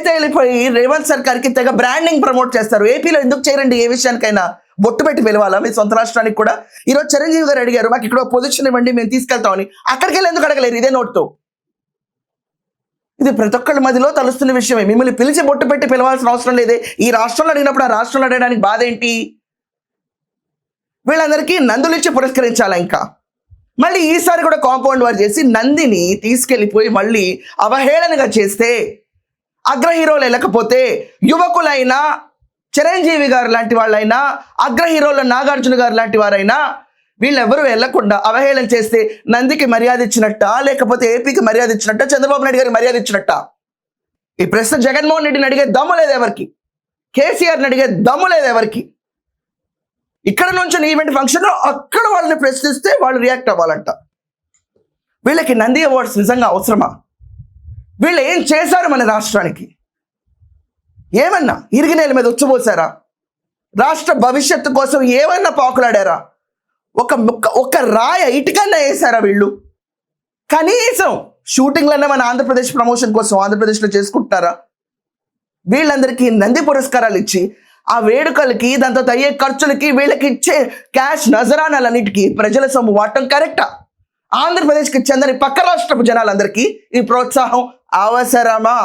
అయితే వెళ్ళిపోయి రేవంత్ సర్కార్కి తెగ బ్రాండింగ్ ప్రమోట్ చేస్తారు. ఏపీలో ఎందుకు చేయరండి? ఏ విషయానికైనా బొట్టు పెట్టి పిలవాలా మీ సొంత రాష్ట్రానికి కూడా? ఈరోజు చిరంజీవి గారు అడిగారు, మాకు ఇక్కడ పొజిషన్ ఇవ్వండి మేము తీసుకెళ్తామని. అక్కడికి వెళ్ళి ఎందుకు అడగలేరు ఇదే నోట్తో? ఇది ప్రతి ఒక్కళ్ళ మధ్యలో తలుస్తున్న విషయమే. మిమ్మల్ని పిలిచి బొట్టు పెట్టి పిలవాల్సిన అవసరం లేదే. ఈ రాష్ట్రంలో అడిగినప్పుడు ఆ రాష్ట్రంలో అడగడానికి బాధ ఏంటి? వీళ్ళందరికీ నందులు ఇచ్చి పురస్కరించాలా? ఇంకా మళ్ళీ ఈసారి కూడా కాంపౌండ్ వారు చేసి నందిని తీసుకెళ్ళిపోయి మళ్ళీ అవహేళనగా చేస్తే, అగ్ర హీరోలు వెళ్ళకపోతే యువకులైనా చిరంజీవి గారు లాంటి వాళ్ళైనా అగ్ర హీరోల నాగార్జున గారు లాంటి వారైనా వీళ్ళెవరూ వెళ్లకుండా అవహేళన చేస్తే నందికి మర్యాద ఇచ్చినట్ట, లేకపోతే ఏపీకి మర్యాద ఇచ్చినట్ట, చంద్రబాబు నాయుడు గారికి మర్యాద ఇచ్చినట్ట? ఈ ప్రశ్న జగన్మోహన్ రెడ్డిని అడిగే దమ్ము లేదు ఎవరికి, కేసీఆర్ని అడిగే దమ్ము లేదు ఎవరికి. ఇక్కడ నుంచి ఈవెంట్ ఫంక్షన్లో అక్కడ వాళ్ళని ప్రశ్నిస్తే వాళ్ళు రియాక్ట్ అవ్వాలంట. వీళ్ళకి నంది అవార్డ్స్ నిజంగా అవసరమా? వీళ్ళు ఏం చేశారు మన రాష్ట్రానికి? ఏమన్నా ఇరిగి నేల మీద ఉచ్చబోసారా? రాష్ట్ర భవిష్యత్తు కోసం ఏమన్నా పాకులాడారా? ఒక రాయ ఇటుకన్నా వేసారా వీళ్ళు? కనీసం షూటింగ్లన్నా మన ఆంధ్రప్రదేశ్ ప్రమోషన్ కోసం ఆంధ్రప్రదేశ్లో చేసుకుంటున్నారా? వీళ్ళందరికీ నంది పురస్కారాలు ఇచ్చి ఆ వేడుకలకి దాంతో అయ్యే ఖర్చులకి వీళ్ళకి ఇచ్చే క్యాష్ నజరానాలన్నిటికీ ప్రజల సొమ్ము వాడటం కరెక్టా? ఆంధ్రప్రదేశ్కి చెందని పక్క రాష్ట్రపు జనాలందరికీ ఈ ప్రోత్సాహం అవసరమా?